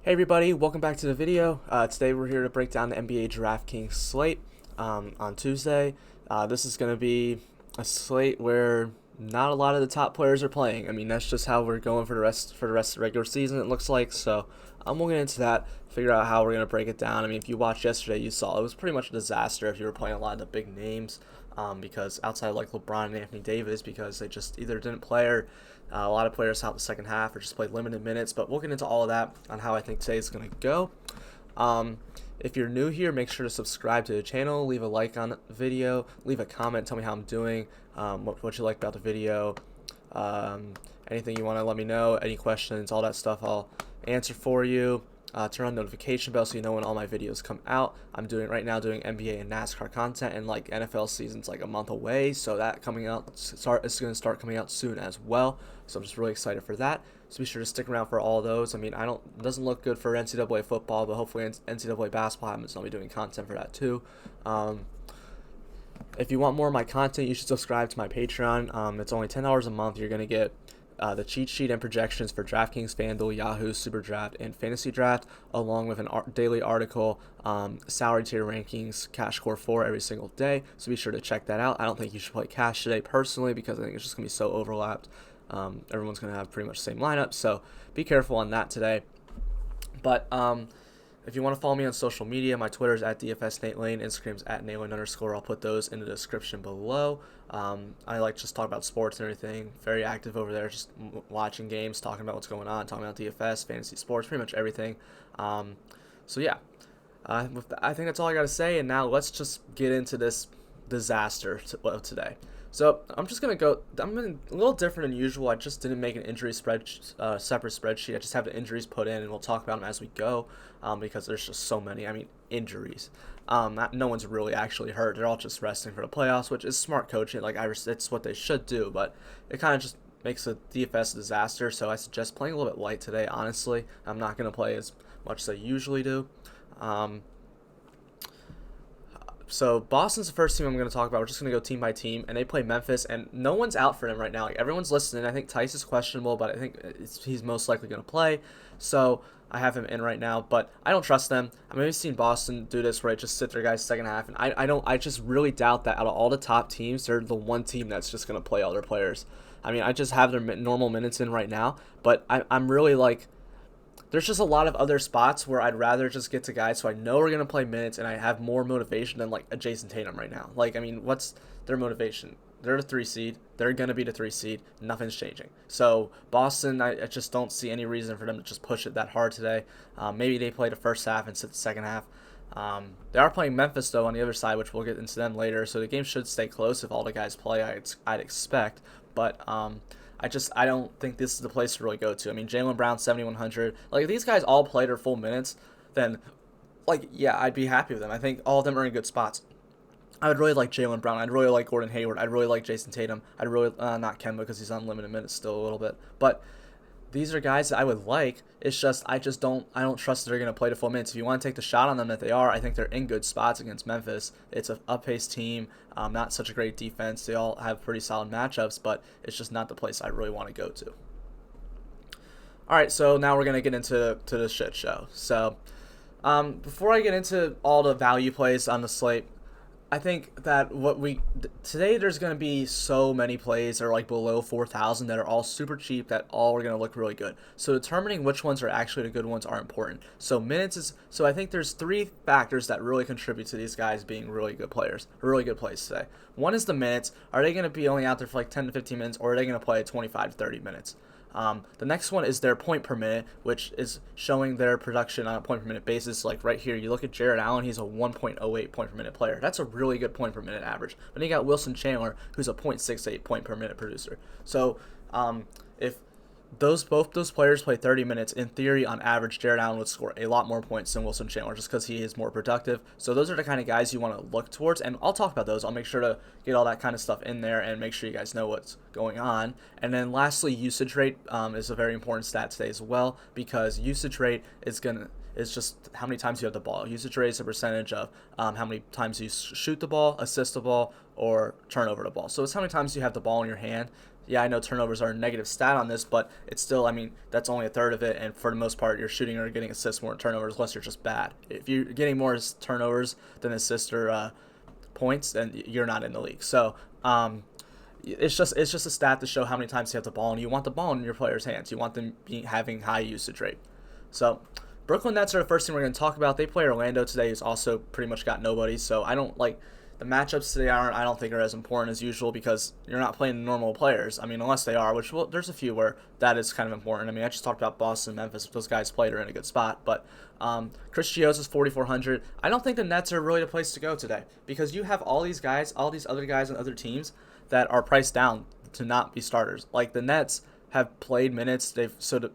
Hey everybody, welcome back to the video. Today we're here to break down the NBA DraftKings slate on Tuesday. This is going to be a slate where not a lot of the top players are playing. I mean, that's just how we're going for the rest of the regular season, it looks like. So we'll get into that, figure out how we're going to break it down. I mean, if you watched yesterday, you saw it was pretty much a disaster if you were playing a lot of the big names, because outside of like LeBron and Anthony Davis, because they just either didn't play or a lot of players out the second half or just played limited minutes. But we'll get into all of that on how I think today's going to go. If you're new here, make sure to subscribe to the channel, leave a like on the video, leave a comment, tell me how I'm doing, what you like about the video, anything you want to let me know, any questions, all that stuff I'll answer for you. Turn on the notification bell so you know when all my videos come out. I'm doing right now doing NBA and NASCAR content, and like NFL season's like a month away, so that coming out is going to start coming out soon as well. So I'm just really excited for that. So be sure to stick around for all those. I mean, it doesn't look good for NCAA football, but hopefully NCAA basketball happens. I'll be doing content for that too. If you want more of my content, you should subscribe to my Patreon. It's only $10 a month. You're going to get the cheat sheet and projections for DraftKings, FanDuel, Yahoo, SuperDraft, and Fantasy Draft, along with a daily article, salary tier rankings, Cash Core 4 every single day. So be sure to check that out. I don't think you should play Cash today personally because I think it's just going to be so overlapped. Everyone's going to have pretty much the same lineup, so be careful on that today. But if you want to follow me on social media, my Twitter is at DFSNateLane, Instagram's at @NateLane_. I'll put those in the description below. I like just talk about sports and everything. Very active over there, just watching games, talking about what's going on, talking about DFS, fantasy sports, pretty much everything. So yeah, I think that's all I got to say. And now let's just get into this disaster of today. So I'm a little different than usual. I just didn't make an injury separate spreadsheet. I just have the injuries put in, and we'll talk about them as we go, because there's just so many. I mean, injuries. No one's really actually hurt. They're all just resting for the playoffs, which is smart coaching. It's what they should do, but it kind of just makes a DFS disaster. So I suggest playing a little bit light today. Honestly, I'm not going to play as much as I usually do. So Boston's the first team I'm going to talk about. We're just going to go team by team, and they play Memphis, and no one's out for them right now. Like, everyone's listening. I think Tice is questionable, but I think he's most likely going to play. So I have him in right now, but I don't trust them. I mean, we've seen Boston do this where they just sit their guys second half, and I just really doubt that out of all the top teams, they're the one team that's just going to play all their players. I mean, I just have their normal minutes in right now, but I'm really like, there's just a lot of other spots where I'd rather just get to guys who I know are going to play minutes and I have more motivation than like a Jason Tatum right now. Like, I mean, what's their motivation? They're the 3 seed. They're going to be the 3 seed. Nothing's changing. So Boston, I just don't see any reason for them to just push it that hard today. Maybe they play the first half and sit the second half. They are playing Memphis, though, on the other side, which we'll get into them later. So the game should stay close if all the guys play, I'd expect. But I don't think this is the place to really go to. I mean, Jaylen Brown, 7,100. Like, if these guys all played their full minutes, then, like, yeah, I'd be happy with them. I think all of them are in good spots. I would really like Jaylen Brown. I'd really like Gordon Hayward. I'd really like Jason Tatum. I'd really, not Kemba because he's on limited minutes still a little bit. But these are guys that I would like. It's just I don't trust that they're gonna play the full minutes. If you want to take the shot on them that they are, I think they're in good spots against Memphis. It's a up-paced team, not such a great defense. They all have pretty solid matchups, but it's just not the place I really want to go to. All right, so now we're gonna get into the shit show. So before I get into all the value plays on the slate, I think that today there's going to be so many plays that are like below 4,000 that are all super cheap that all are going to look really good. So determining which ones are actually the good ones are important. So I think there's 3 factors that really contribute to these guys being really good players, really good plays today. One is the minutes. Are they going to be only out there for like 10 to 15 minutes, or are they going to play 25 to 30 minutes? The next one is their point per minute, which is showing their production on a point per minute basis. Like right here, you look at Jared Allen, he's a 1.08 point per minute player. That's a really good point per minute average. But then you got Wilson Chandler, who's a 0.68 point per minute producer. So if both those players play 30 minutes, in theory, on average, Jared Allen would score a lot more points than Wilson Chandler just because he is more productive. So those are the kind of guys you want to look towards, and I'll talk about those. I'll make sure to get all that kind of stuff in there and make sure you guys know what's going on. And then lastly, usage rate is a very important stat today as well, because usage rate is just how many times you have the ball. Usage rate is a percentage of how many times you shoot the ball, assist the ball, or turn over the ball. So it's how many times you have the ball in your hand. Yeah, I know turnovers are a negative stat on this, but it's still, I mean, that's only a third of it. And for the most part, you're shooting or getting assists more than turnovers, unless you're just bad. If you're getting more turnovers than assists or points, then you're not in the league. So it's just a stat to show how many times you have the ball, and you want the ball in your players' hands. You want them having high usage rate. So Brooklyn Nets are the first team we're going to talk about. They play Orlando today, who's also pretty much got nobody. So I don't like the matchups today. I don't think are as important as usual because you're not playing the normal players. I mean, unless they are, which there's a few where that is kind of important. I mean, I just talked about Boston, Memphis. Those guys played are in a good spot, but Chris Chiozza is 4,400. I don't think the Nets are really the place to go today because you have all these guys, all these other guys on other teams that are priced down to not be starters. Like the Nets have played minutes. The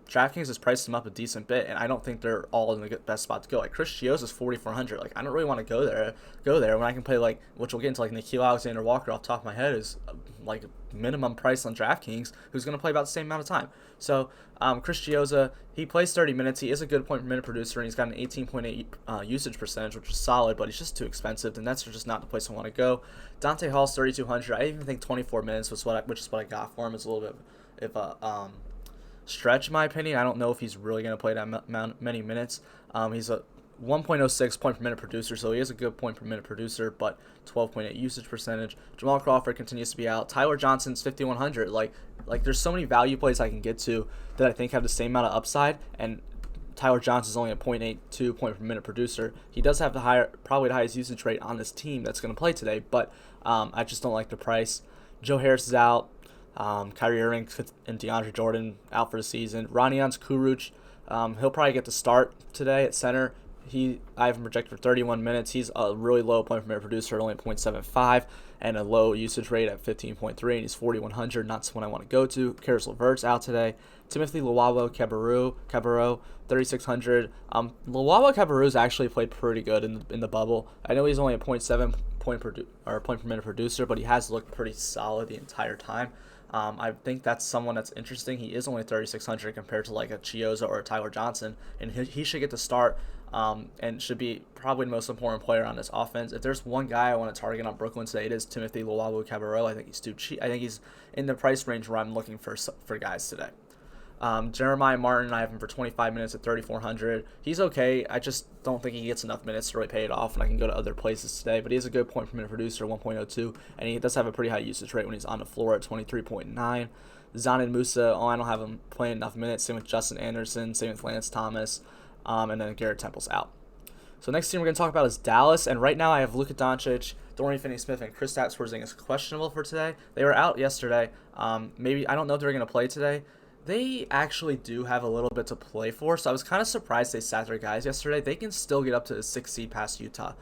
DraftKings has priced them up a decent bit, and I don't think they're all in the best spot to go. Like Chris Chiozza is 4,400. Like I don't really want to go there when I can play like, which we'll get into, like Nickeil Alexander-Walker off the top of my head is like minimum price on DraftKings, who's going to play about the same amount of time. So Chris Chiozza, he plays 30 minutes. He is a good point per minute producer, and he's got an 18.8 usage percentage, which is solid, but he's just too expensive. The Nets are just not the place I want to go. Dante Hall's 3,200. I even think 24 minutes which is what I got for him. It's a little bit of a stretch in my opinion. I don't know if he's really going to play that many minutes. He's a 1.06 point per minute producer, so he is a good point per minute producer, but 12.8 usage percentage. Jamal Crawford continues to be out. Tyler Johnson's 5,100. Like there's so many value plays I can get to that I think have the same amount of upside, and Tyler Johnson's only a 0.82 point per minute producer. He does have probably the highest usage rate on this team that's going to play today, but I just don't like the price. Joe Harris is out. Kyrie Irving and DeAndre Jordan out for the season. Ranians Kuruc, he'll probably get the start today at center. I have him projected for 31 minutes. He's a really low point per minute producer at only 0.75 and a low usage rate at 15.3, and he's 4,100. Not someone I want to go to. Karis LeVert's out today. Timothy Luwawu-Cabarrot, 3,600. Luwawu-Cabarrot's actually played pretty good in the bubble. I know he's only a 0.7 point per minute producer, but he has looked pretty solid the entire time. I think that's someone that's interesting. He is only 3,600 compared to like a Chiozza or a Tyler Johnson, and he should get the start and should be probably the most important player on this offense. If there's one guy I want to target on Brooklyn today, it is Timothy Luwawu-Cabarrot. I think he's too cheap. I think he's in the price range where I'm looking for guys today. Jeremiah Martin, I have him for 25 minutes at 3,400. He's okay. I just don't think he gets enough minutes to really pay it off, and I can go to other places today. But he is a good point per minute producer, 1.02, and he does have a pretty high usage rate when he's on the floor at 23.9. Zanin Musa, I don't have him playing enough minutes. Same with Justin Anderson, same with Lance Thomas, and then Garrett Temple's out. So next team we're going to talk about is Dallas, and right now I have Luka Doncic, Dorian Finney-Smith, and Kristaps Porzingis questionable for today. They were out yesterday. Maybe I don't know if they're going to play today. They actually do have a little bit to play for, so I was kind of surprised they sat their guys yesterday. They can still get up to the 6th seed past Utah.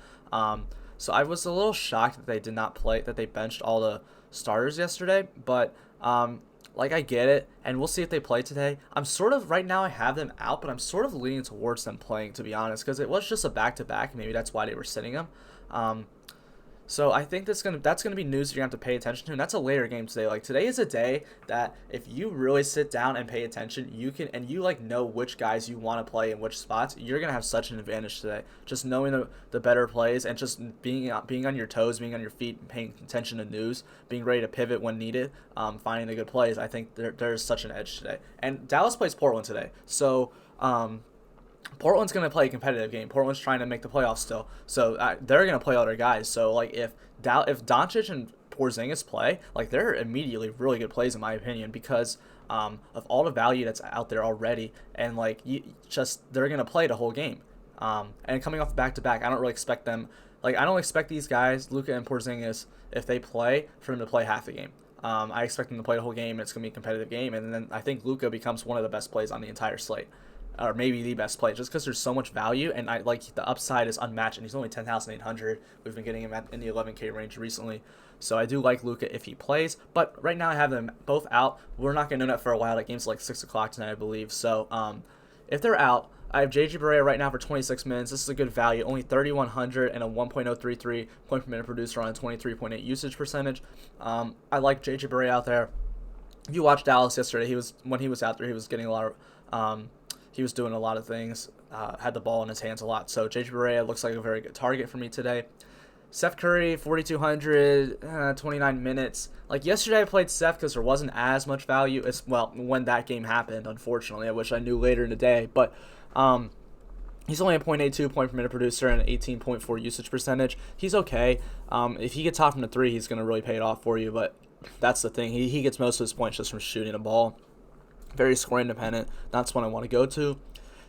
So I was a little shocked that they did not play, that they benched all the starters yesterday, but I get it, and we'll see if they play today. I'm sort of, right now I have them out, but I'm sort of leaning towards them playing, to be honest, because it was just a back-to-back. Maybe that's why they were sitting them. So I think that's gonna be news you're gonna have to pay attention to, and that's a later game today. Like today is a day that if you really sit down and pay attention, you can, and you know which guys you want to play in which spots, you're gonna have such an advantage today. Just knowing the better plays and just being on your toes, being on your feet, paying attention to news, being ready to pivot when needed, finding the good plays. I think there's such an edge today. And Dallas plays Portland today, so. Portland's going to play a competitive game. Portland's trying to make the playoffs still. So they're going to play other guys. So like if Doncic and Porzingis play, like they're immediately really good plays in my opinion because of all the value that's out there already, and like they're going to play the whole game. And coming off back-to-back, I don't really expect them. Like I don't expect these guys, Luka and Porzingis, if they play, for them to play half the game. I expect them to play the whole game, and it's going to be a competitive game. And then I think Luka becomes one of the best plays on the entire slate. Or maybe the best play, just because there's so much value, and I like the upside is unmatched, and he's only 10,800. We've been getting him in the 11K range recently, so I do like Luka if he plays. But right now I have them both out. We're not gonna know that for a while. That game's like 6 o'clock tonight, I believe. So if they're out, I have JJ Barea right now for 26 minutes. This is a good value, only 3,100 and a 1.033 point per minute producer on a 23.8 usage percentage. I like JJ Barea out there. If you watched Dallas yesterday, when he was out there, he was getting a lot of. He was doing a lot of things, had the ball in his hands a lot. So JJ Barea looks like a very good target for me today. Steph Curry, 4,200, 29 minutes. Like yesterday, I played Steph because there wasn't as much value as well when that game happened. Unfortunately, I wish I knew later in the day, but um, he's only a .82 point per minute producer and an 18.4 usage percentage. He's okay. If he gets hot from the three, he's gonna really pay it off for you. But that's the thing. He gets most of his points just from shooting the ball. Very score independent. That's what I want to go to.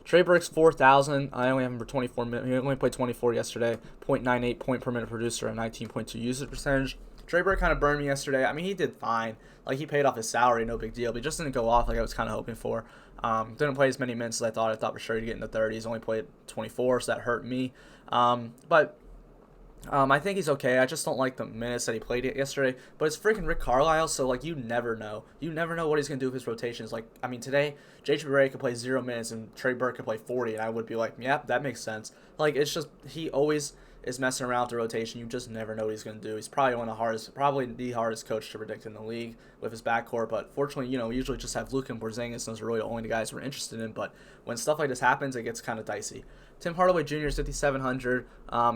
Trey Burke's 4,000. I only have him for 24 minutes. He only played 24 yesterday. .98 point per minute producer and 19.2 usage percentage. Trey Burke kind of burned me yesterday. I mean, he did fine. Like, he paid off his salary, no big deal. But he just didn't go off like I was kind of hoping for. Didn't play as many minutes as I thought. I thought for sure he'd get in the 30s. Only played 24, so that hurt me. But I think he's okay. I just don't like the minutes that he played yesterday. But it's freaking Rick Carlisle, so, like, you never know. You never know what he's going to do with his rotations. Like, I mean, today, J.J. Barea could play 0 minutes and Trey Burke could play 40, and I would be like, yeah, that makes sense. Like, it's just, he always is messing around with the rotation. You just never know what he's going to do. He's probably probably the hardest coach to predict in the league with his backcourt. But fortunately, we usually just have Luka and Porzingis. Those are really the only guys we're interested in. But when stuff like this happens, it gets kind of dicey. Tim Hardaway Jr. is 5,700.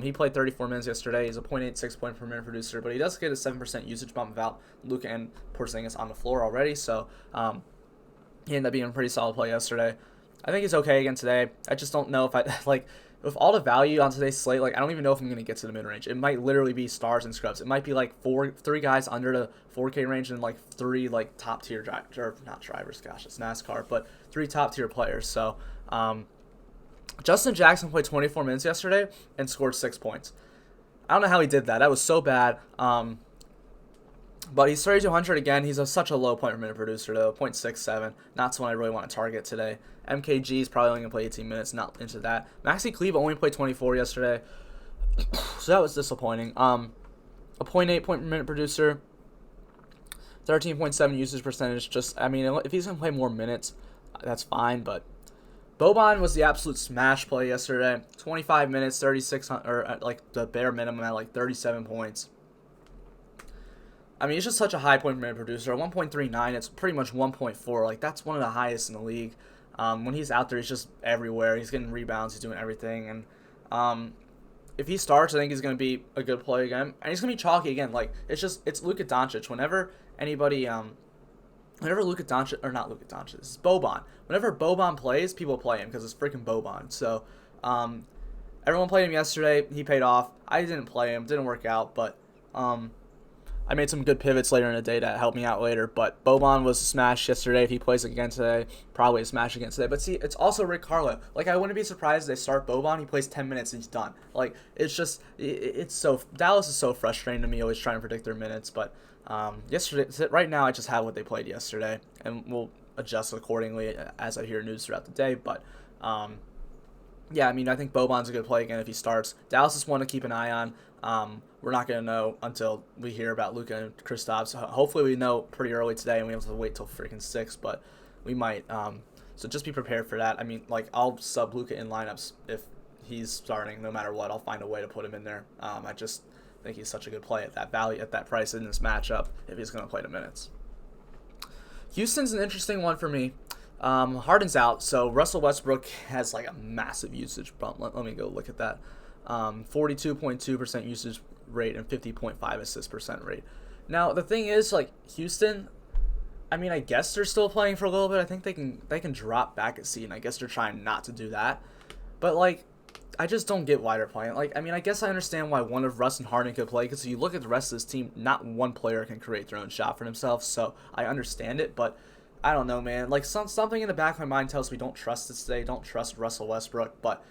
He played 34 minutes yesterday. He's a .86 point per minute producer, but he does get a 7% usage bump without Luka and Porzingis on the floor already. So he ended up being a pretty solid play yesterday. I think he's okay again today. I just don't know if I like. With all the value on today's slate, like I don't even know if I'm going to get to the mid-range. It might literally be stars and scrubs. It might be like three guys under the 4K range and like three like top-tier not drivers, gosh, it's NASCAR, but three top-tier players. So Justin Jackson played 24 minutes yesterday and scored 6 points. I don't know how he did that. That was so bad. But he's 3,200 again. He's such a low point per minute producer, though. .67. Not someone I really want to target today. MKG is probably only going to play 18 minutes. Not into that. Maxi Kleber only played 24 yesterday. So that was disappointing. A .8 point per minute producer. 13.7 usage percentage. Just, I mean, if he's going to play more minutes, that's fine. But Boban was the absolute smash play yesterday. 25 minutes, 3,600, or like the bare minimum at like 37 points. I mean, he's just such a high point per minute producer. 1.39, it's pretty much 1.4. Like, that's one of the highest in the league. When he's out there, he's just everywhere. He's getting rebounds. He's doing everything. And if he starts, I think he's going to be a good play again. And he's going to be chalky again. Like, it's Luka Doncic. Whenever Luka Doncic, or not Luka Doncic, it's Boban. Whenever Boban plays, people play him because it's freaking Boban. So, everyone played him yesterday. He paid off. I didn't play him. Didn't work out, but I made some good pivots later in the day that helped me out later, but Boban was a smash yesterday. If he plays again today, probably a smash again today. But see, it's also Rick Carlisle. Like, I wouldn't be surprised if they start Boban. He plays 10 minutes and he's done. Like, it's just, it's so, Dallas is so frustrating to me, always trying to predict their minutes. But right now, I just have what they played yesterday, and we'll adjust accordingly as I hear news throughout the day. But yeah, I mean, I think Boban's a good play again if he starts. Dallas is one to keep an eye on. We're not going to know until we hear about Luka and Kristaps. Hopefully we know pretty early today and we have to wait till freaking 6, but we might. So just be prepared for that. I mean, like, I'll sub Luka in lineups if he's starting no matter what. I'll find a way to put him in there. I just think he's such a good play at that value, at that price in this matchup if he's going to play the minutes. Houston's an interesting one for me. Harden's out, so Russell Westbrook has like a massive usage bump. Let me go look at that. 42.2% usage rate and 50.5 assist percent rate. Now the thing is, like, Houston, I mean, I guess they're still playing for a little bit. I think they can drop back a seed, and I guess they're trying not to do that. But like, I just don't get why they're playing. Like, I mean, I guess I understand why one of Russ and Harden could play, because if you look at the rest of this team, not one player can create their own shot for themselves. So I understand it, but I don't know, man. Like, something in the back of my mind tells me don't trust this today. Don't trust Russell Westbrook, but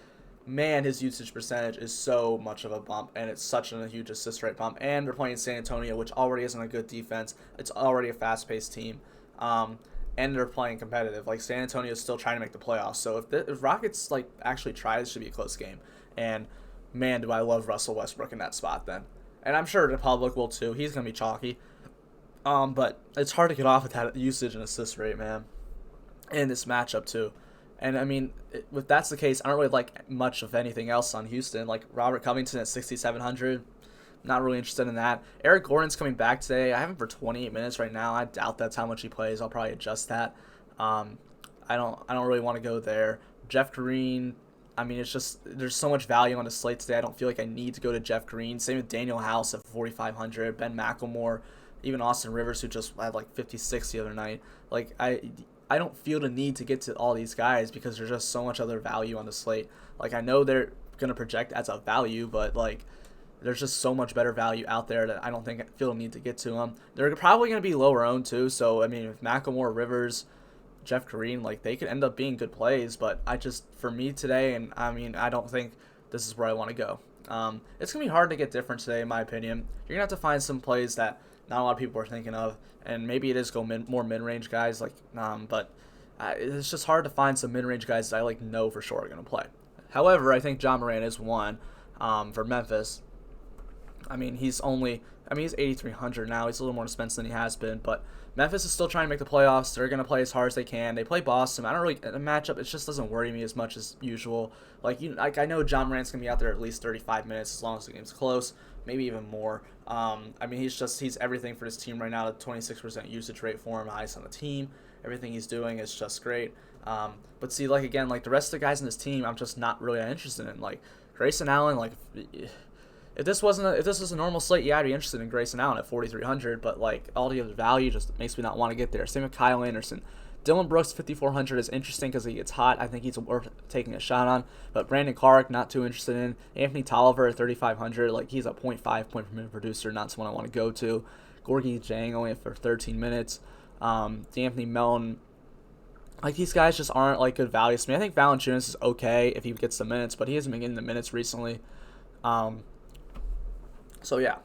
man, his usage percentage is so much of a bump, and it's such a huge assist rate bump. And they're playing San Antonio, which already isn't a good defense. It's already a fast-paced team, and they're playing competitive. Like, San Antonio is still trying to make the playoffs. So if Rockets like actually try, this should be a close game. And man, do I love Russell Westbrook in that spot then. And I'm sure the public will too. He's gonna be chalky. But it's hard to get off with that usage and assist rate, man, in this matchup too. And, I mean, if that's the case, I don't really like much of anything else on Houston. Like, Robert Covington at 6,700, not really interested in that. Eric Gordon's coming back today. I have him for 28 minutes right now. I doubt that's how much he plays. I'll probably adjust that. I don't really want to go there. Jeff Green, I mean, it's just there's so much value on the slate today. I don't feel like I need to go to Jeff Green. Same with Daniel House at 4,500, Ben McElmore, even Austin Rivers, who just had like 56 the other night. Like I don't feel the need to get to all these guys because there's just so much other value on the slate. Like I know they're gonna project as a value, but like there's just so much better value out there that I don't think I feel the need to get to them. They're probably gonna be lower owned too. So I mean, if McElmore, Rivers, Jeff Green, like they could end up being good plays, but I just for me today, and I mean I don't think this is where I want to go. It's gonna be hard to get different today, in my opinion. You're gonna have to find some plays that not a lot of people are thinking of, and maybe it is more mid-range guys, like but it's just hard to find some mid-range guys that I like know for sure are gonna play. However, I think John Moran is one for Memphis. I mean, he's 8,300 now. He's a little more expensive than he has been, but Memphis is still trying to make the playoffs. They're going to play as hard as they can. They play Boston. I don't really, a matchup, it just doesn't worry me as much as usual. I know John Morant's going to be out there at least 35 minutes as long as the game's close, maybe even more. I mean, he's everything for his team right now. The 26% usage rate for him, highest on the team. Everything he's doing is just great. But see, again, the rest of the guys in this team, I'm just not really interested in. Like, Grayson Allen, if this was a normal slate, yeah, I'd be interested in Grayson Allen at 4,300, but all the other value just makes me not want to get there. Same with Kyle Anderson. Dylan Brooks, 5,400 is interesting because he gets hot. I think he's worth taking a shot on. But Brandon Carrick, not too interested in. Anthony Tolliver at 3,500, he's a 0.5 point per minute producer, not someone I want to go to. Gorgie Jang only for 13 minutes. D'Anthony Melton. These guys just aren't good values to me. I think Valanciunas is okay if he gets the minutes, but he hasn't been getting the minutes recently. So yeah,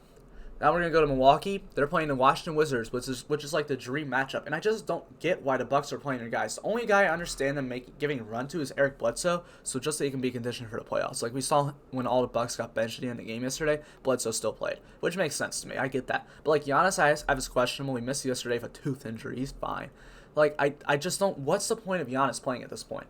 now we're gonna go to Milwaukee. They're playing the Washington Wizards, which is the dream matchup, and I just don't get why the Bucks are playing their guys. The only guy I understand them giving a run to is Eric Bledsoe, so just so he can be conditioned for the playoffs. We saw when all the Bucks got benched at the end of the game yesterday, Bledsoe still played, which makes sense to me. I get that, but Giannis, I was questionable. He missed yesterday with a tooth injury. He's fine. I just don't. What's the point of Giannis playing at this point?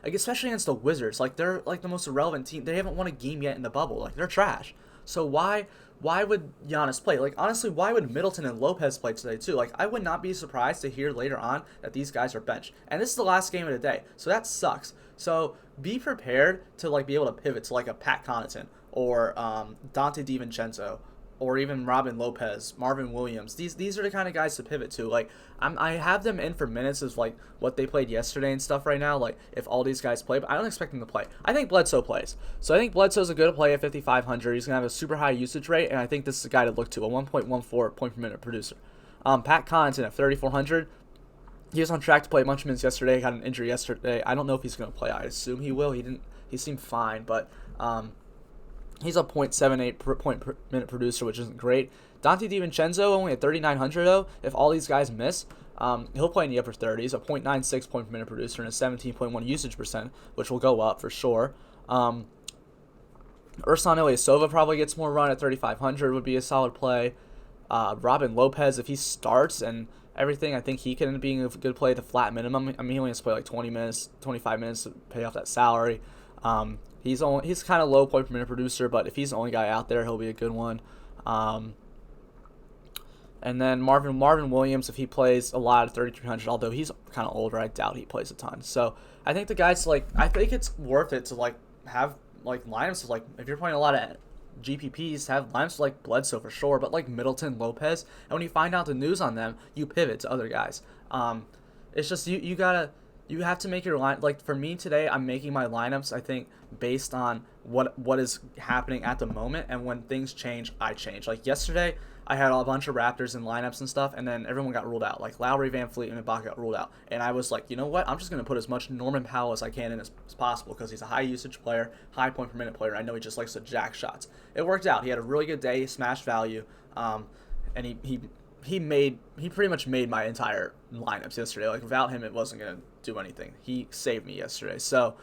Especially against the Wizards. They're the most irrelevant team. They haven't won a game yet in the bubble. They're trash. So why would Giannis play? Honestly, why would Middleton and Lopez play today too? I would not be surprised to hear later on that these guys are benched. And this is the last game of the day, so that sucks. So be prepared to be able to pivot to a Pat Connaughton or Dante DiVincenzo or even Robin Lopez, Marvin Williams. These are the kind of guys to pivot to. I have them in for minutes as what they played yesterday and stuff right now. If all these guys play, but I don't expect them to play. I think Bledsoe plays. So I think Bledsoe's a good play at 5,500. He's gonna have a super high usage rate, and I think this is a guy to look to, a 1.14 point per minute producer. Pat Connaughton at 3,400. He was on track to play a bunch of minutes yesterday. Got an injury yesterday. I don't know if he's gonna play. I assume he will. He seemed fine, but he's a 0.78 point per minute producer, which isn't great. Dante DiVincenzo only at 3,900 though. If all these guys miss, he'll play in the upper 30s, a 0.96 point per minute producer and a 17.1 usage percent, which will go up for sure. Ersan Ilyasova probably gets more run at 3,500, would be a solid play. Robin Lopez, if he starts and everything, I think he can end up being a good play at the flat minimum. I mean, he only has to play 20 minutes, 25 minutes to pay off that salary. He's kind of low point per minute producer, but if he's the only guy out there, he'll be a good one. And then Marvin Williams, if he plays a lot at 3,300, although he's kind of older, I doubt he plays a ton. So I think the guys I think it's worth it to have lineups of if you're playing a lot of GPPs, have lineups like Bledsoe for sure, but Middleton, Lopez, and when you find out the news on them, you pivot to other guys. It's just you have to make your line. For me today, I'm making my lineups, I think, based on what is happening at the moment, and when things change, I change. Yesterday, I had a bunch of Raptors in lineups and stuff, and then everyone got ruled out. Lowry, Van Fleet, and Ibaka got ruled out. And I was you know what? I'm just going to put as much Norman Powell as I can in as possible because he's a high usage player, high point per minute player. I know he just likes to jack shots. It worked out. He had a really good day, smashed value, and he pretty much made my entire lineups yesterday. Without him, it wasn't going to do anything. He saved me yesterday. So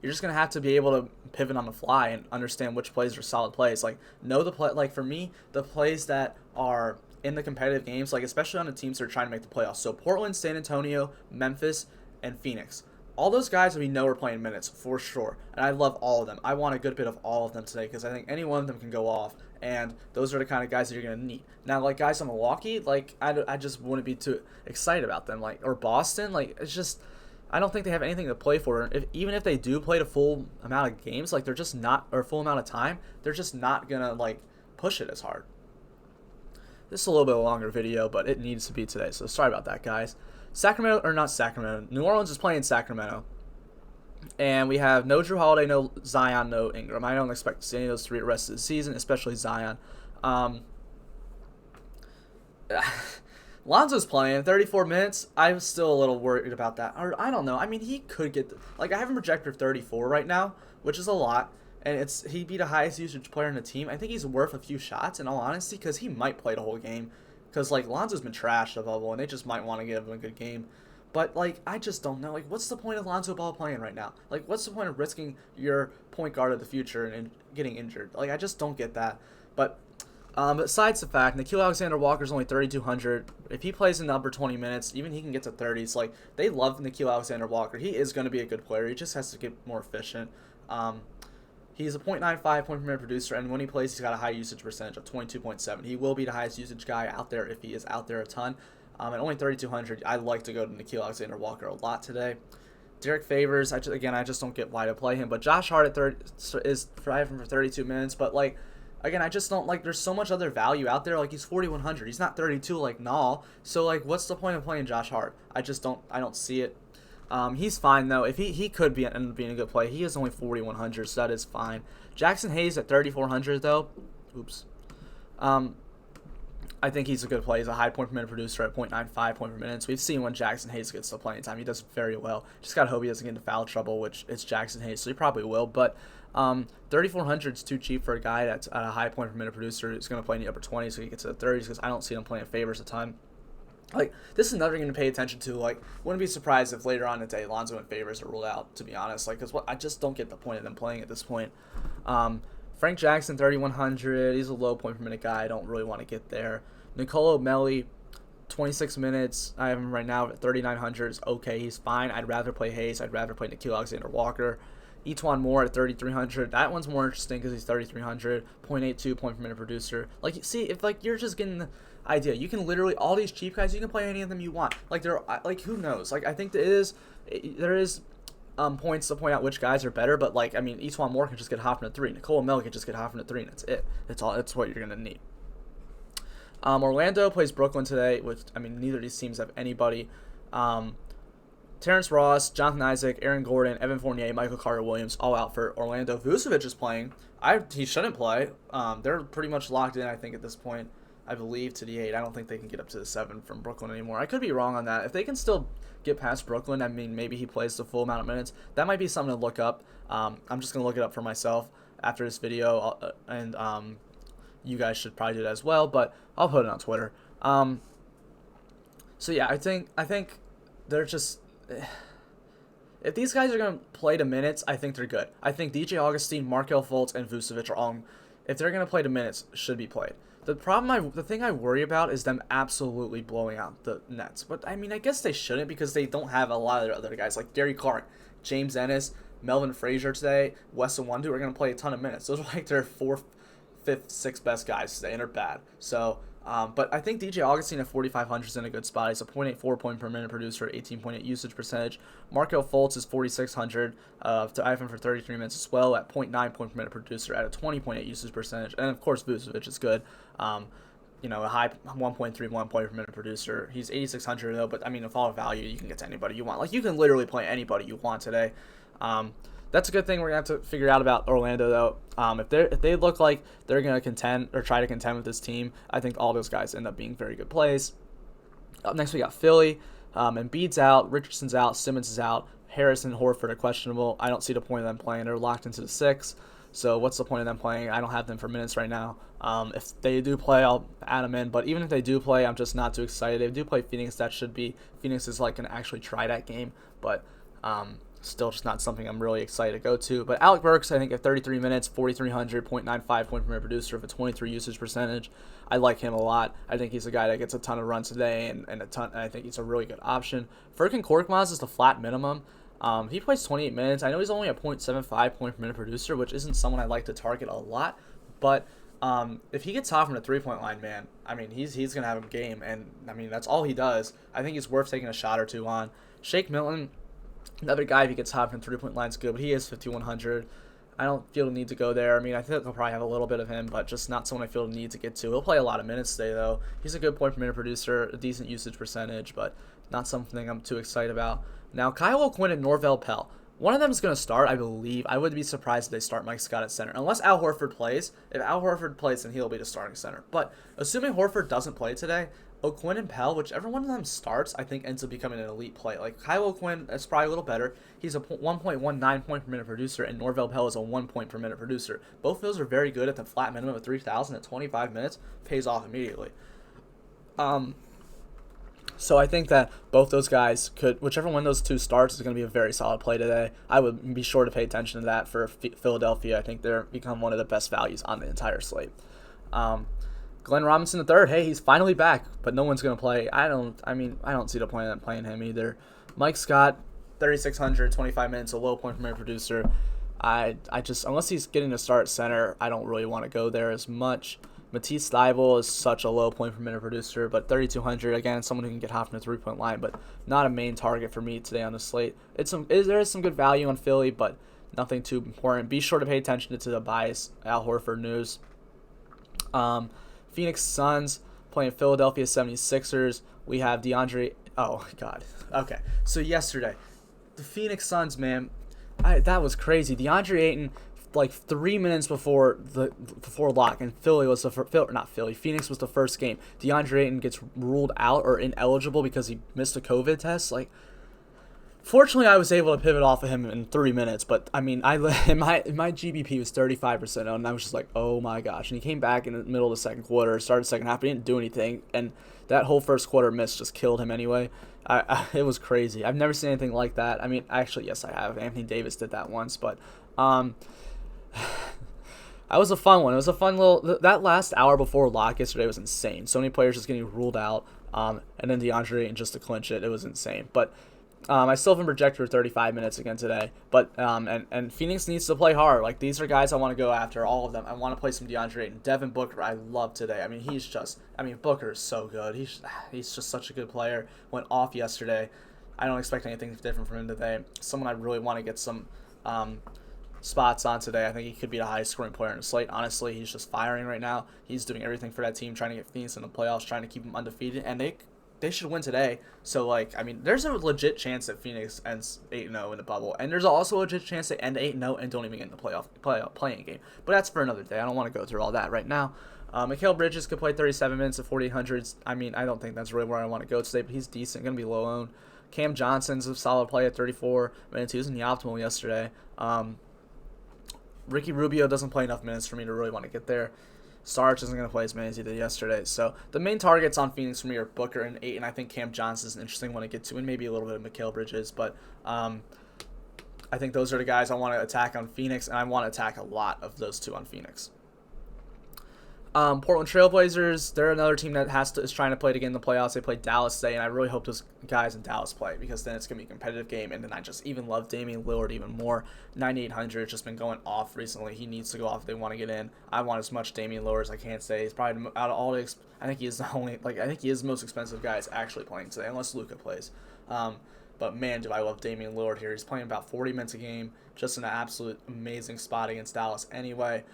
you're just going to have to be able to pivot on the fly and understand which plays are solid plays. Know the play. For me, the plays that are in the competitive games, especially on the teams that are trying to make the playoffs. So Portland, San Antonio, Memphis, and Phoenix. All those guys we know are playing minutes for sure, and I love all of them. I want a good bit of all of them today because I think any one of them can go off, and those are the kind of guys that you're going to need. Now, guys on Milwaukee, I just wouldn't be too excited about them. Or Boston, it's just I don't think they have anything to play for. Even if they do play the full amount of games, like they're just not, or full amount of time, they're just not gonna like push it as hard. This is a little bit of a longer video, but it needs to be today, so sorry about that, guys. Sacramento, or not Sacramento, New Orleans is playing Sacramento. And we have no Drew Holiday, no Zion, no Ingram. I don't expect to see any of those three the rest of the season, especially Zion. Lonzo's playing 34 minutes. I'm still a little worried about that. Or I don't know. I mean, he could get like I have him projected for 34 right now, which is a lot. And he'd be the highest usage player in the team. I think he's worth a few shots, in all honesty, because he might play the whole game. Because like Lonzo's been trashed the bubble, and they just might want to give him a good game. But like I just don't know. Like, what's the point of Lonzo Ball playing right now? Like, what's the point of risking your point guard of the future and getting injured? Like, I just don't get that. But besides the fact, Nickeil Alexander-Walker's only 3,200. If he plays in the upper 20 minutes, even he can get to 30s. Like, they love Nickeil Alexander-Walker. He is going to be a good player. He just has to get more efficient. He's a .95 point per minute producer, and when he plays, he's got a high usage percentage of 22.7. He will be the highest usage guy out there if he is out there a ton. At only 3,200, I like to go to Nickeil Alexander-Walker a lot today. Derek Favors, I just don't get why to play him. But Josh Hart at 30 is driving for 32 minutes. But like, again, I just don't like. There's so much other value out there. Like, he's 4,100. He's not 32 like Nall. So like, what's the point of playing Josh Hart? I don't see it. He's fine though. If he could end up being a good play. He is only 4,100, so that is fine. Jackson Hayes at 3,400 though. Oops. I think he's a good play. He's a high point per minute producer at .95 point per minute. So we've seen when Jackson Hayes gets the playing time, he does very well. Just gotta hope he doesn't get into foul trouble, which it's Jackson Hayes, so he probably will. But 3,400 is too cheap for a guy that's a high point per minute producer who's gonna play in the upper 20s, so he gets to the 30s, because I don't see him playing Favors a ton. Like, this is another thing to pay attention to. Like, wouldn't be surprised if later on in the day Lonzo and Favors are ruled out, to be honest. Like, because I just don't get the point of them playing at this point. Frank Jackson, 3,100. He's a low point per minute guy. I don't really want to get there. Nicolo Melli, 26 minutes. I have him right now at 3,900. It's okay. He's fine. I'd rather play Hayes. I'd rather play Nickeil Alexander-Walker. Etuan Moore at 3,300. That one's more interesting because he's 3,300. 0.82 point per minute producer. Like, see, if like you're just getting the idea, you can literally, all these cheap guys, you can play any of them you want. Like, who knows? Like, I think there is points to point out which guys are better, but like, I mean, Etuan Moore can just get hot from the 3. Nicolo Melli can just get hot from the 3, and that's it. That's what you're gonna need. Orlando plays Brooklyn today, which, I mean, neither of these teams have anybody. Terrence Ross, Jonathan Isaac, Aaron Gordon, Evan Fournier, Michael Carter-Williams, all out for Orlando. Vucevic is playing. He shouldn't play. They're pretty much locked in, I think, at this point, I believe, to the 8. I don't think they can get up to the 7 from Brooklyn anymore. I could be wrong on that. If they can still get past Brooklyn, I mean, maybe he plays the full amount of minutes. That might be something to look up. I'm just going to look it up for myself after this video, and you guys should probably do that as well, but I'll put it on Twitter. So yeah, I think they're just, if these guys are going to play the minutes, I think they're good. I think DJ Augustine, Markelle Fultz, and Vucevic are all, if they're going to play the minutes, should be played. The thing I worry about is them absolutely blowing out the Nets. But I mean, I guess they shouldn't, because they don't have a lot of other guys like Gary Clark, James Ennis, Melvin Frazier today, Weston Wondu are going to play a ton of minutes. Those are like their 4th, 5th, 6th best guys today, and they're bad. So, but I think DJ Augustine at 4,500 is in a good spot. He's a .84 point per minute producer, 18.8 usage percentage. Markelle Fultz is 4,600. I have him for 33 minutes as well at 0.9 point per minute producer at a 20.8 usage percentage. And of course, Vucevic is good. A high 1.31 point per minute producer. He's 8,600 though, but I mean, if all value, you can get to anybody you want. Like, you can literally play anybody you want today. That's a good thing we're going to have to figure out about Orlando, though. If they look like they're going to contend or try to contend with this team, I think all those guys end up being very good plays. Up next, we got Philly. Embiid's out, Richardson's out, Simmons is out, Harris and Horford are questionable. I don't see the point of them playing. They're locked into the 6. So what's the point of them playing? I don't have them for minutes right now. If they do play, I'll add them in. But even if they do play, I'm just not too excited. They do play Phoenix. Phoenix is like going to actually try that game. But still just not something I'm really excited to go to. But Alec Burks, I think at 33 minutes, 4,300, 0.95 point per minute producer with a 23 usage percentage. I like him a lot. I think he's a guy that gets a ton of runs today, and I think he's a really good option. Furkan Korkmaz is the flat minimum. He plays 28 minutes. I know he's only a 0.75 point per minute producer, which isn't someone I like to target a lot. But if he gets hot from the 3-point line, man, I mean, he's going to have a game. And, I mean, that's all he does. I think he's worth taking a shot or two on. Shake Milton, Another guy, if he gets hot from 3-point line, is good, but he is 5,100. I don't feel the need to go there. I mean, I think I'll probably have a little bit of him, but just not someone I feel the need to get to. He'll play a lot of minutes today, though. He's a good point per minute producer, a decent usage percentage, but not something I'm too excited about. Now, Kyle O'Quinn and Norvell Pell. One of them is going to start, I believe. I would be surprised if they start Mike Scott at center, unless Al Horford plays. If Al Horford plays, then he'll be the starting center. But assuming Horford doesn't play today, O'Quinn and Pell, whichever one of them starts, I think ends up becoming an elite play. Like Kyle O'Quinn is probably a little better. He's a 1.19 point per minute producer, and Norvell Pell is a 1 point per minute producer. Both of those are very good at the flat minimum of 3,000 at 25 minutes. Pays off immediately. So I think that both those guys could, whichever one of those two starts is going to be a very solid play today. I would be sure to pay attention to that for Philadelphia. I think they're become one of the best values on the entire slate. Glenn Robinson III, hey, he's finally back, but no one's going to play. I don't see the point in playing him either. Mike Scott, 3,600, 25 minutes, a low point per minute producer. I just, unless he's getting to start center, I don't really want to go there as much. Matisse Thybulle is such a low point per minute producer, but 3,200, again, someone who can get hot from the 3-point line, but not a main target for me today on the slate. There is some good value on Philly, but nothing too important. Be sure to pay attention to the bias Al Horford news. Phoenix Suns playing Philadelphia 76ers. We have DeAndre. Oh, God. Okay. So yesterday, the Phoenix Suns, man, that was crazy. DeAndre Ayton, like 3 minutes before lock, and Phoenix was the first game. DeAndre Ayton gets ruled out or ineligible because he missed a COVID test. Like, fortunately, I was able to pivot off of him in 3 minutes, but I mean, my GBP was 35% owned, and I was just like, oh my gosh. And he came back in the middle of the second quarter, started the second half, but he didn't do anything, and that whole first quarter miss just killed him anyway. It was crazy. I've never seen anything like that. I mean, actually, yes, I have. Anthony Davis did that once, but that was a fun one. It was a fun that last hour before lock yesterday was insane. So many players just getting ruled out, and then DeAndre Ayton just to clinch it. It was insane, but. I still have him projected for 35 minutes again today, but and Phoenix needs to play hard. Like, these are guys I want to go after, all of them. I want to play some DeAndre Ayton. Devin Booker, I love today. I mean, Booker is so good. He's just such a good player. Went off yesterday. I don't expect anything different from him today. Someone I really want to get some spots on today. I think he could be the highest scoring player in the slate. Honestly, he's just firing right now. He's doing everything for that team, trying to get Phoenix in the playoffs, trying to keep them undefeated, and they should win today. So, like, I mean, there's a legit chance that Phoenix ends 8-0 in the bubble. And there's also a legit chance they end 8-0 and don't even get in the playoff playing game. But that's for another day. I don't want to go through all that right now. Mikal Bridges could play 37 minutes at 4,800. I mean, I don't think that's really where I want to go today, but he's decent. Going to be low owned. Cam Johnson's a solid play at 34 minutes. He was in the optimal yesterday. Ricky Rubio doesn't play enough minutes for me to really want to get there. Sarge isn't going to play as many as he did yesterday. So the main targets on Phoenix for me are Booker and Ayton. I think Cam Johnson's an interesting one to get to, and maybe a little bit of Mikal Bridges. But I think those are the guys I want to attack on Phoenix, and I want to attack a lot of those two on Phoenix. Portland Trailblazers, they're another team that is trying to play to get in the playoffs. They played Dallas today, and I really hope those guys in Dallas play, because then it's going to be a competitive game, and then I just even love Damian Lillard even more. 9,800, just been going off recently. He needs to go off if they want to get in. I want as much Damian Lillard as I can say. He's probably out of all the I think he is the most expensive guy that's actually playing today, unless Luka plays. But man, do I love Damian Lillard here. He's playing about 40 minutes a game, just in an absolute amazing spot against Dallas anyway.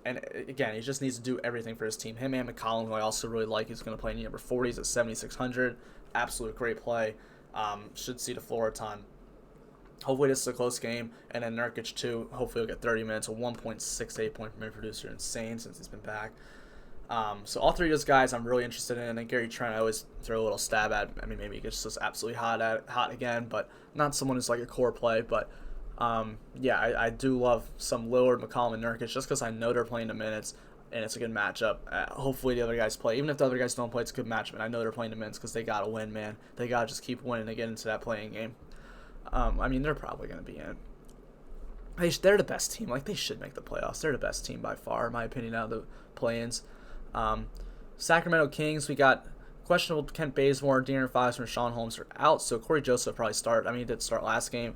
And again, he just needs to do everything for his team. Him and McCollum, who I also really like, he's going to play in the number 40s at 7,600. Absolute great play. Should see the floor a ton. Hopefully this is a close game. And then Nurkic, too. Hopefully he'll get 30 minutes. A 1.68 point per minute producer. Insane since he's been back. So all three of those guys I'm really interested in. And then Gary Trent, I always throw a little stab at. I mean, maybe he gets just absolutely hot again. But not someone who's like a core play. But yeah, I do love some Lillard, McCollum, and Nurkic just because I know they're playing the minutes, and it's a good matchup. Hopefully the other guys play. Even if the other guys don't play, it's a good matchup, and I know they're playing the minutes because they got to win, man. They got to just keep winning to get into that playing game. I mean, they're probably going to be in. They're the best team. Like, they should make the playoffs. They're the best team by far, in my opinion, out of the play-ins. Sacramento Kings, we got questionable Kent Bazemore, De'Aaron Fox, and Rashawn Holmes are out, so Corey Joseph probably start. I mean, he did start last game.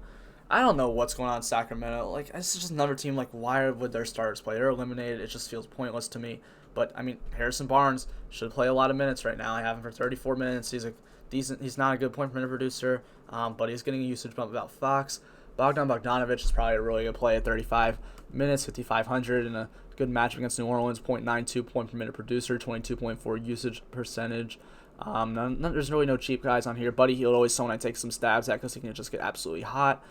I don't know what's going on in Sacramento. Like, it's just another team. Like, why would their starters play? They're eliminated. It just feels pointless to me. But, I mean, Harrison Barnes should play a lot of minutes right now. I have him for 34 minutes. He's a decent. He's not a good point per minute producer, but he's getting a usage bump about Fox. Bogdanovich is probably a really good play at 35 minutes, 5,500, and a good matchup against New Orleans. 0.92 point per minute producer, 22.4 usage percentage. There's really no cheap guys on here. Buddy Hield always someone I take some stabs at because he can just get absolutely hot.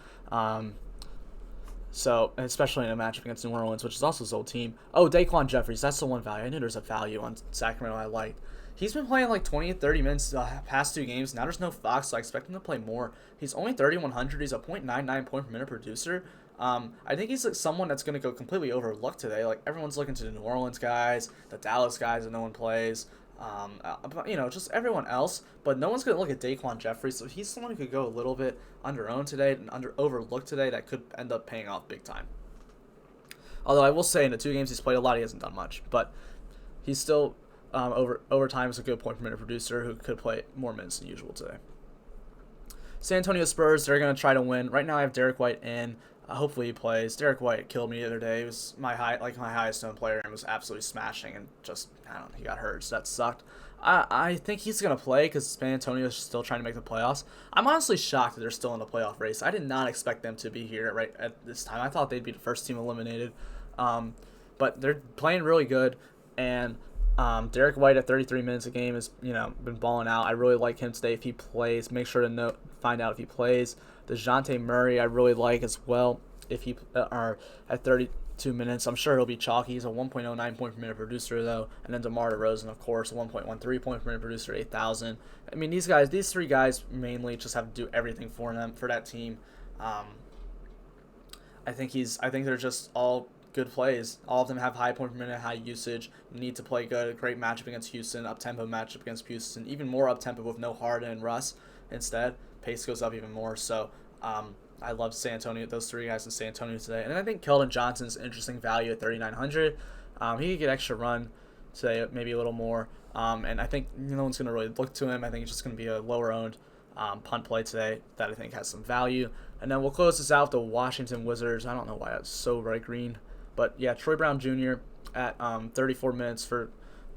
So, especially in a matchup against New Orleans, which is also his old team. Oh, Daquan Jeffries, that's the one value. I knew there's a value on Sacramento I liked. He's been playing like 20 to 30 minutes past 2 games. Now there's no Fox, so I expect him to play more. He's only 3,100. He's a .99 point per minute producer. I think he's like someone that's going to go completely overlooked today. Like, everyone's looking to the New Orleans guys, the Dallas guys that no one plays. Just everyone else, but no one's going to look at Daquan Jeffries, so he's someone who could go a little bit under-owned today and overlooked today that could end up paying off big time. Although I will say in the 2 games he's played a lot, he hasn't done much, but he's still over time is a good point per minute producer who could play more minutes than usual today. San Antonio Spurs, they're going to try to win. Right now I have Derek White in. Hopefully he plays. Derek White killed me the other day. He was my highest owned player and was absolutely smashing, and just, I don't know, he got hurt, so that sucked. I think he's going to play because San Antonio is still trying to make the playoffs. I'm honestly shocked that they're still in the playoff race. I did not expect them to be here right at this time. I thought they'd be the first team eliminated. But they're playing really good, and Derek White at 33 minutes a game has been balling out. I really like him today if he plays. Make sure to find out if he plays. DeJounte Murray I really like as well if he are at 32 minutes. I'm sure he'll be chalky. He's a 1.09 point per minute producer though. And then DeMar DeRozan, of course, a 1.13 point per minute producer, 8,000. I mean, these 3 guys mainly just have to do everything for that team. I think they're just all good plays. All of them have high point per minute, high usage. Need to play good. A great matchup against Houston. Up-tempo matchup against Houston. Even more up-tempo with no Harden and Russ instead. Pace goes up even more. So I love San Antonio. Those 3 guys in San Antonio today. And I think Keldon Johnson's interesting value at 3,900. He could get extra run today, maybe a little more. And I think no one's going to really look to him. I think it's just going to be a lower-owned punt play today that I think has some value. And then we'll close this out with the Washington Wizards. I don't know why that's so bright green. But, yeah, Troy Brown Jr. at 34 minutes for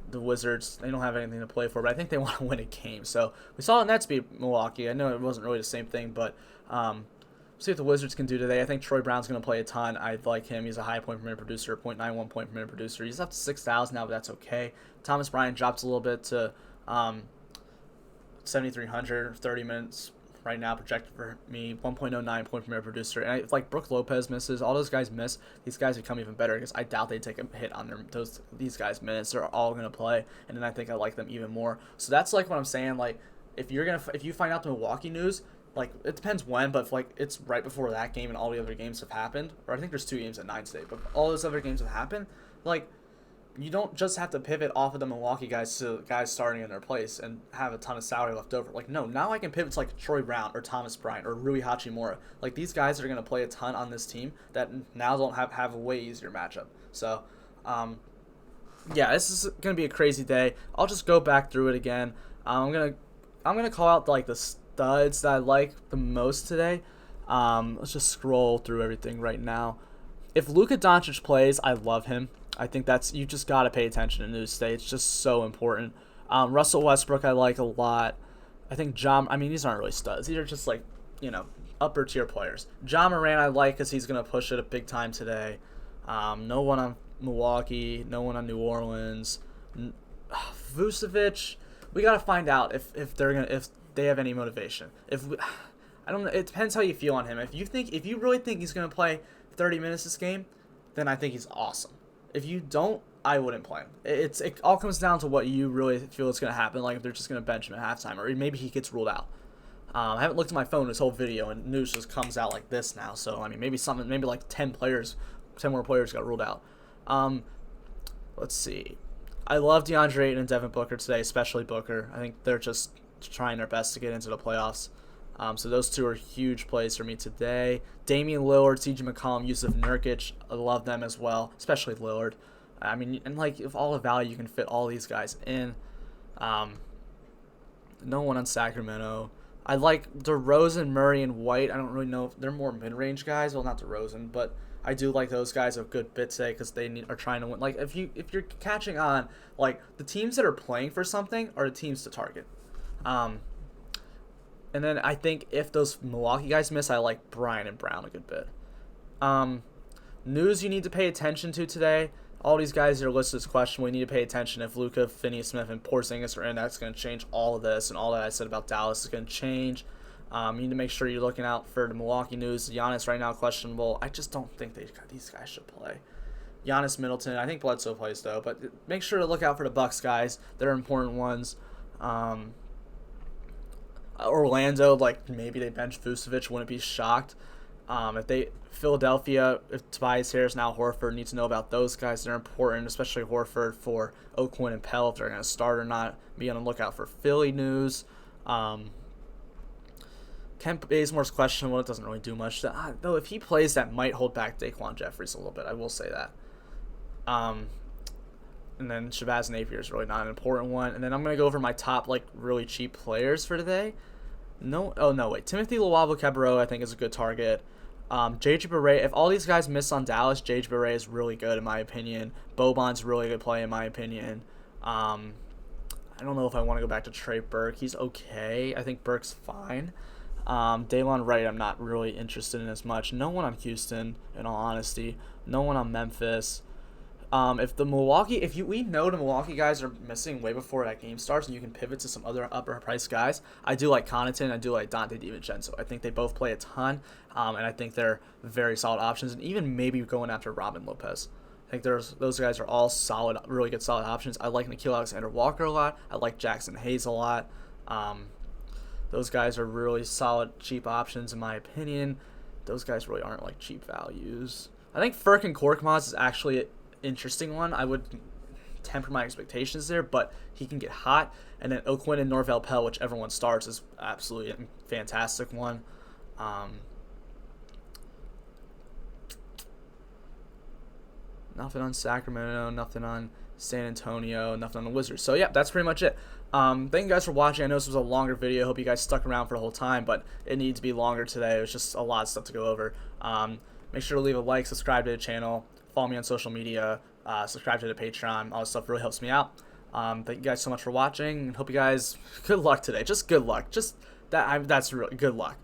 the Wizards. They don't have anything to play for, but I think they want to win a game. So we saw the Nets beat Milwaukee. I know it wasn't really the same thing, but see what the Wizards can do today. I think Troy Brown's going to play a ton. I like him. He's a high point per minute producer, 0.91 point per minute producer. He's up to 6,000 now, but that's okay. Thomas Bryant drops a little bit to 7,300, 30 minutes right now projected for me, 1.09 point per minute producer. And if like Brook Lopez misses, all those guys miss, these guys become even better because I doubt they take a hit on these guys' minutes. They're all gonna play, and then I think I like them even more. So that's like what I'm saying. Like if you find out the Milwaukee news, like it depends when, but if like it's right before that game and all the other games have happened, or I think there's 2 games at 9 today, but all those other games have happened, like. You don't just have to pivot off of the Milwaukee guys to guys starting in their place and have a ton of salary left over. Like, no, now I can pivot to like Troy Brown or Thomas Bryant or Rui Hachimura. Like, these guys are going to play a ton on this team that now don't have a way easier matchup. So, yeah, this is going to be a crazy day. I'll just go back through it again. I'm gonna call out like the studs that I like the most today. Let's just scroll through everything right now. If Luka Doncic plays, I love him. I think you just got to pay attention to news today. It's just so important. Russell Westbrook I like a lot. I think these aren't really studs. These are just like, upper tier players. Ja Morant I like because he's going to push it a big time today. No one on Milwaukee. No one on New Orleans. Vucevic, we got to find out if they have any motivation. I don't know. It depends how you feel on him. If you really think he's going to play 30 minutes this game, then I think he's awesome. If you don't, I wouldn't play him. It all comes down to what you really feel is going to happen. Like if they're just going to bench him at halftime, or maybe he gets ruled out. I haven't looked at my phone this whole video, and news just comes out like this now. So I mean, maybe like 10 more players got ruled out. Let's see. I love DeAndre Ayton and Devin Booker today, especially Booker. I think they're just trying their best to get into the playoffs. So those 2 are huge plays for me today. Damian Lillard, CJ McCollum, Yusuf Nurkic, I love them as well, especially Lillard. I mean, and like if all the value, you can fit all these guys in. No one on Sacramento. I like DeRozan, Murray, and White. I don't really know if they're more mid-range guys. Well, not DeRozan, but I do like those guys a good bit today because they are trying to win. Like if you're catching on, like the teams that are playing for something are the teams to target. And then I think if those Milwaukee guys miss, I like Bryant and Brown a good bit. News you need to pay attention to today. All these guys that are listed as questionable, we need to pay attention. If Luka, Finney-Smith, and Porzingis are in, that's going to change all of this, and all that I said about Dallas is going to change. You need to make sure you're looking out for the Milwaukee news. Giannis right now questionable. I just don't think these guys should play. Giannis, Middleton. I think Bledsoe plays though, but make sure to look out for the Bucks guys. They're important ones. Orlando, like maybe they bench Vucevic. Wouldn't be shocked. Philadelphia, if Tobias Harris, now Horford, need to know about those guys. They're important, especially Horford for O'Quinn and Pell, if they're going to start or not. Be on the lookout for Philly news. Kemp Bazemore's questionable. It doesn't really do much. Though if he plays, that might hold back Daquan Jeffries a little bit. I will say that. And then Shabazz Napier is really not an important one. And then I'm going to go over my top, like, really cheap players for today. Timothy Luwawu-Cabarrot, I think, is a good target. JJ Barea, if all these guys miss on Dallas, JJ Barea is really good in my opinion. Boban's really good play in my opinion. I don't know if I want to go back to Trey Burke. He's okay. I think Burke's fine. Daylon Wright, I'm not really interested in as much. No one on Houston, in all honesty. No one on Memphis. If we know the Milwaukee guys are missing way before that game starts, and you can pivot to some other upper price guys, I do like Connaughton, I do like Dante DiVincenzo. I think they both play a ton, and I think they're very solid options, and even maybe going after Robin Lopez. I think those guys are all solid, really good solid options. I like Nickeil Alexander-Walker a lot. I like Jackson Hayes a lot. Those guys are really solid, cheap options in my opinion. Those guys really aren't like cheap values. I think Furkan Korkmaz is actually an interesting one. I would temper my expectations there, but he can get hot. And then O'Quinn and Norvel Pell, whichever one starts, is absolutely a fantastic one. Nothing on Sacramento, nothing on San Antonio, nothing on the Wizards. So yeah, that's pretty much it. Thank you guys for watching. I know this was a longer video. Hope you guys stuck around for the whole time, but it needed to be longer today. It was just a lot of stuff to go over. Make sure to leave a like, subscribe to the channel, follow me on social media, subscribe to the Patreon. All this stuff really helps me out. Thank you guys so much for watching. Hope you guys good luck today. Just good luck. That's really good luck.